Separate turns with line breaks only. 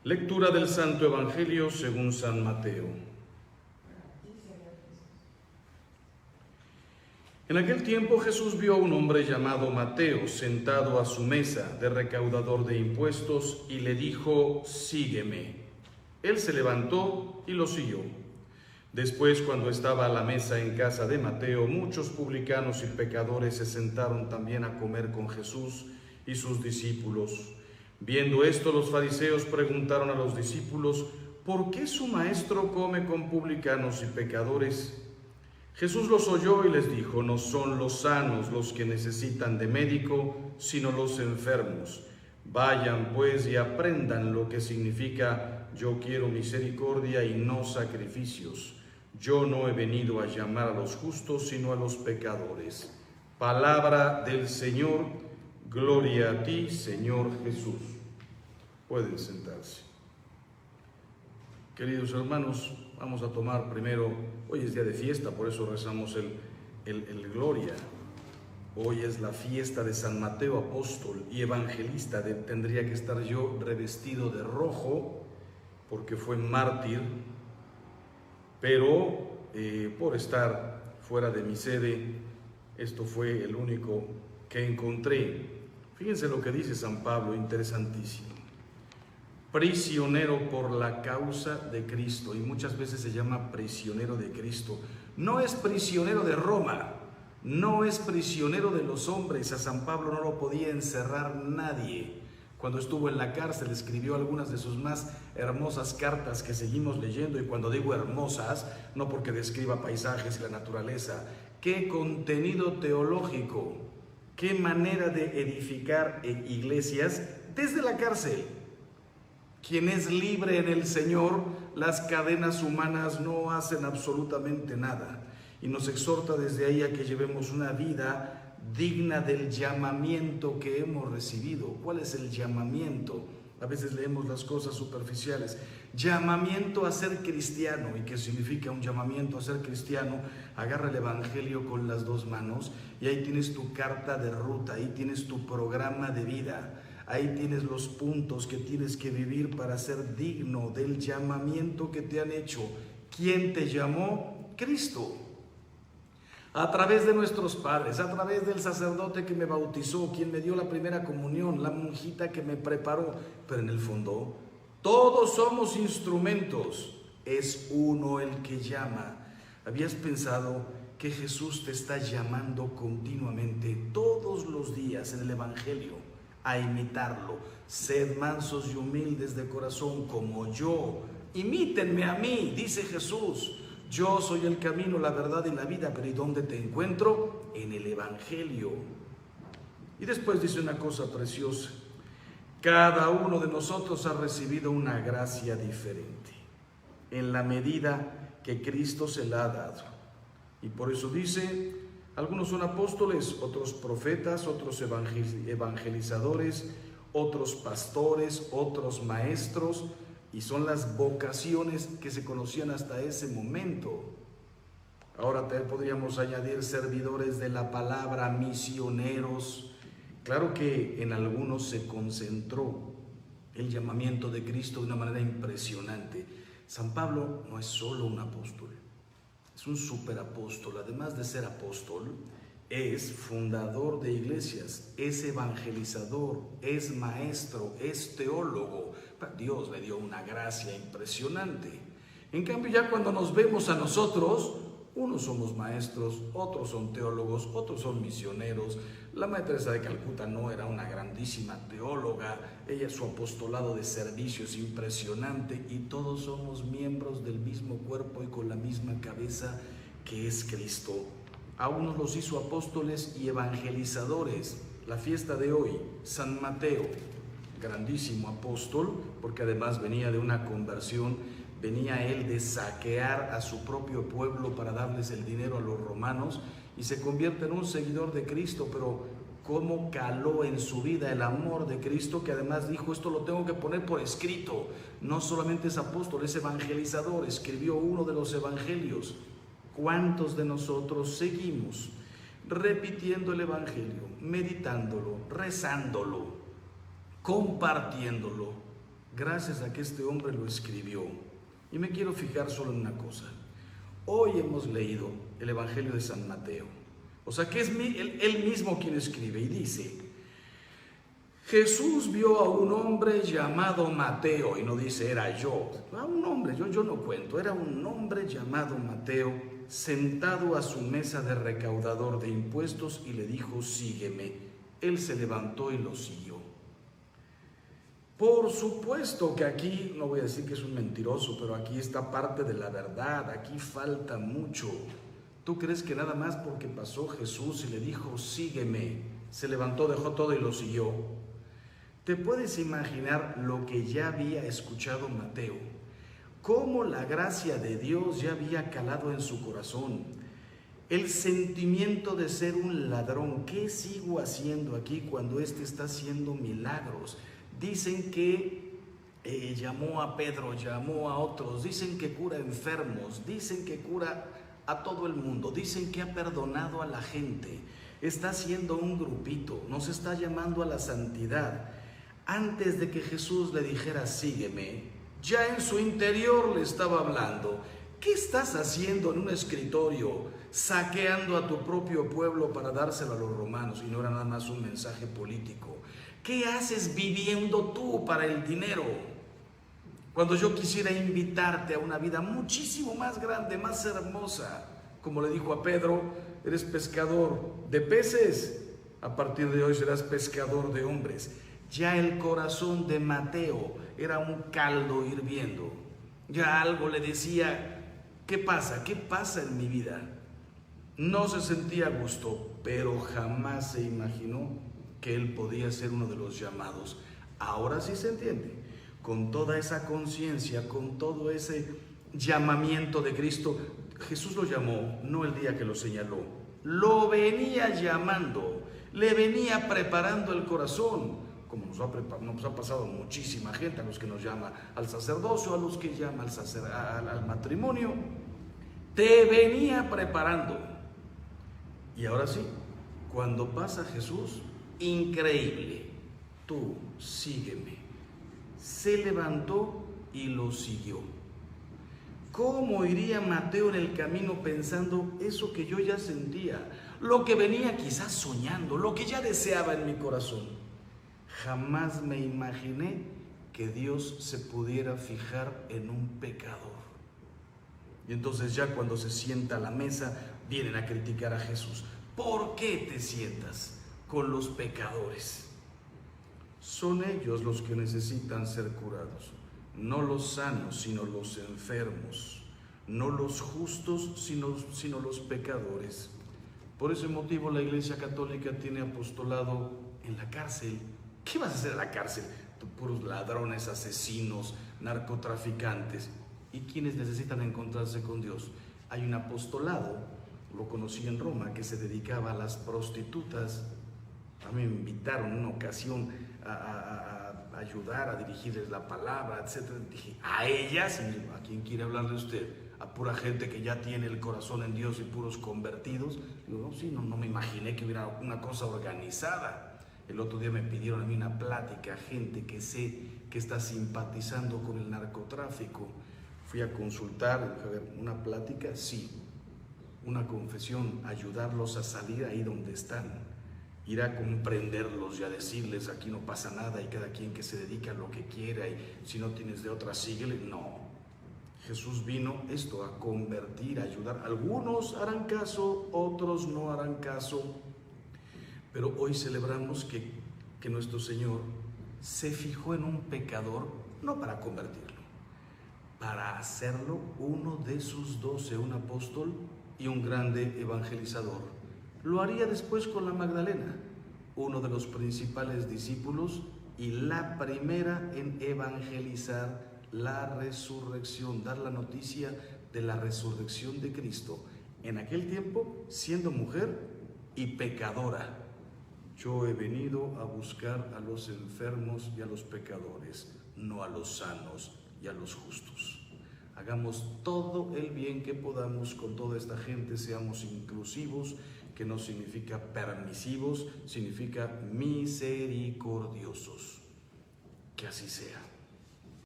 Lectura del Santo Evangelio según San Mateo. En aquel tiempo Jesús vio a un hombre llamado Mateo sentado a su mesa de recaudador de impuestos y le dijo: «Sígueme». Él se levantó y lo siguió. Después, cuando estaba a la mesa en casa de Mateo, muchos publicanos y pecadores se sentaron también a comer con Jesús y sus discípulos. Viendo esto, los fariseos preguntaron a los discípulos: «¿Por qué su maestro come con publicanos y pecadores?». Jesús los oyó y les dijo: «No son los sanos los que necesitan de médico, sino los enfermos. Vayan pues y aprendan lo que significa: yo quiero misericordia y no sacrificios. Yo no he venido a llamar a los justos, sino a los pecadores». Palabra del Señor. Gloria a ti, Señor Jesús. Pueden sentarse. Queridos hermanos, vamos a tomar primero, hoy es día de fiesta, por eso rezamos el Gloria. Hoy es la fiesta de San Mateo apóstol y evangelista. Tendría que estar yo revestido de rojo, porque fue mártir, pero por estar fuera de mi sede, esto fue el único que encontré. Fíjense lo que dice San Pablo, interesantísimo. Prisionero por la causa de Cristo, y muchas veces se llama prisionero de Cristo. No es prisionero de Roma, no es prisionero de los hombres. A San Pablo no lo podía encerrar nadie. Cuando estuvo en la cárcel escribió algunas de sus más hermosas cartas que seguimos leyendo, y cuando digo hermosas, no porque describa paisajes y la naturaleza. ¡Qué contenido teológico! ¡Qué manera de edificar iglesias desde la cárcel! Quien es libre en el Señor, las cadenas humanas no hacen absolutamente nada. Y nos exhorta desde ahí a que llevemos una vida digna del llamamiento que hemos recibido. ¿Cuál es el llamamiento? A veces leemos las cosas superficiales. Llamamiento a ser cristiano. ¿Y qué significa un llamamiento a ser cristiano? Agarra el Evangelio con las dos manos y ahí tienes tu carta de ruta, ahí tienes tu programa de vida, ahí tienes los puntos que tienes que vivir para ser digno del llamamiento que te han hecho. ¿Quién te llamó? Cristo. A través de nuestros padres, a través del sacerdote que me bautizó, quien me dio la primera comunión, la monjita que me preparó. Pero en el fondo, todos somos instrumentos. Es uno el que llama. ¿Habías pensado que Jesús te está llamando continuamente, todos los días en el Evangelio, a imitarlo? Sed mansos y humildes de corazón como yo. Imítenme a mí, dice Jesús. Yo soy el camino, la verdad y la vida. Pero ¿y dónde te encuentro? En el Evangelio. Y después dice una cosa preciosa: cada uno de nosotros ha recibido una gracia diferente, en la medida que Cristo se la ha dado. Y por eso dice: algunos son apóstoles, otros profetas, otros evangelizadores, otros pastores, otros maestros. Y son las vocaciones que se conocían hasta ese momento. Ahora podríamos añadir servidores de la palabra, misioneros. Claro que en algunos se concentró el llamamiento de Cristo de una manera impresionante. San Pablo no es solo un apóstol, es un superapóstol. Además de ser apóstol, es fundador de iglesias, es evangelizador, es maestro, es teólogo. Dios le dio una gracia impresionante. En cambio, ya cuando nos vemos a nosotros, unos somos maestros, otros son teólogos, otros son misioneros. La Madre Teresa de Calcuta no era una grandísima teóloga. Ella, su apostolado de servicio es impresionante, y todos somos miembros del mismo cuerpo y con la misma cabeza, que es Cristo. A unos los hizo apóstoles y evangelizadores. La fiesta de hoy, San Mateo, grandísimo apóstol, porque además venía de una conversión, venía él de saquear a su propio pueblo para darles el dinero a los romanos, y se convierte en un seguidor de Cristo. Pero cómo caló en su vida el amor de Cristo, que además dijo: esto lo tengo que poner por escrito. No solamente es apóstol, es evangelizador. Escribió uno de los evangelios. ¿Cuántos de nosotros seguimos repitiendo el Evangelio, meditándolo, rezándolo, compartiéndolo, gracias a que este hombre lo escribió. Y me quiero fijar solo en una cosa. Hoy hemos leído el Evangelio de San Mateo. O sea que es él mismo quien escribe y dice: Jesús vio a un hombre llamado Mateo, y no dice era yo, a un hombre, yo no cuento, era un hombre llamado Mateo, sentado a su mesa de recaudador de impuestos, y le dijo: sígueme. Él se levantó y lo siguió. Por supuesto que aquí, no voy a decir que es un mentiroso, pero aquí está parte de la verdad, aquí falta mucho. ¿Tú crees que nada más porque pasó Jesús y le dijo sígueme, se levantó, dejó todo y lo siguió? ¿Te puedes imaginar lo que ya había escuchado Mateo? Cómo la gracia de Dios ya había calado en su corazón. El sentimiento de ser un ladrón. ¿Qué sigo haciendo aquí cuando este está haciendo milagros? Dicen que llamó a Pedro, llamó a otros. Dicen que cura enfermos. Dicen que cura a todo el mundo. Dicen que ha perdonado a la gente. Está haciendo un grupito. Nos está llamando a la santidad. Antes de que Jesús le dijera sígueme, ya en su interior le estaba hablando. ¿Qué estás haciendo en un escritorio, saqueando a tu propio pueblo para dárselo a los romanos? Y no era nada más un mensaje político. ¿Qué haces viviendo tú para el dinero? Cuando yo quisiera invitarte a una vida muchísimo más grande, más hermosa. Como le dijo a Pedro: eres pescador de peces, a partir de hoy serás pescador de hombres. Ya el corazón de Mateo era un caldo hirviendo. Ya algo le decía: ¿qué pasa? ¿Qué pasa en mi vida? No se sentía a gusto, pero jamás se imaginó que él podía ser uno de los llamados. Ahora sí se entiende, con toda esa conciencia, con todo ese llamamiento de Cristo. Jesús lo llamó, no el día que lo señaló, lo venía llamando, le venía preparando el corazón. Como nos ha pasado muchísima gente, a los que nos llama al sacerdocio, a los que llama al matrimonio, te venía preparando. Y ahora sí, cuando pasa Jesús, increíble, tú sígueme. Se levantó y lo siguió. ¿Cómo iría Mateo en el camino pensando eso que yo ya sentía, lo que venía quizás soñando, lo que ya deseaba en mi corazón? Jamás me imaginé que Dios se pudiera fijar en un pecador. Y entonces ya cuando se sienta a la mesa, vienen a criticar a Jesús. ¿Por qué te sientas con los pecadores? Son ellos los que necesitan ser curados, no los sanos, sino los enfermos, no los justos, sino los pecadores. Por ese motivo la Iglesia Católica tiene apostolado en la cárcel. ¿Qué vas a hacer en la cárcel? Puros ladrones, asesinos, narcotraficantes. ¿Y quienes necesitan encontrarse con Dios? Hay un apostolado, lo conocí en Roma, que se dedicaba a las prostitutas. A mí me invitaron en una ocasión a ayudar, a dirigirles la palabra, etc. Dije, ¿a ellas? Y, ¿a quién quiere hablarle usted? A pura gente que ya tiene el corazón en Dios y puros convertidos. Digo, no me imaginé que hubiera una cosa organizada. El otro día me pidieron a mí una plática, gente que sé que está simpatizando con el narcotráfico. Fui a consultar, a ver, una plática, sí. Una confesión, ayudarlos a salir ahí donde están. Ir a comprenderlos y a decirles: aquí no pasa nada y cada quien que se dedique a lo que quiera, y si no tienes de otra, síguele. No. Jesús vino esto, a convertir, a ayudar. Algunos harán caso, otros no harán caso. Pero hoy celebramos que nuestro Señor se fijó en un pecador, no para convertirlo, para hacerlo uno de sus 12, un apóstol y un grande evangelizador. Lo haría después con la Magdalena, uno de los principales discípulos y la primera en evangelizar la resurrección, dar la noticia de la resurrección de Cristo. En aquel tiempo, siendo mujer y pecadora. Yo he venido a buscar a los enfermos y a los pecadores, no a los sanos y a los justos. Hagamos todo el bien que podamos con toda esta gente, seamos inclusivos, que no significa permisivos, significa misericordiosos. Que así sea.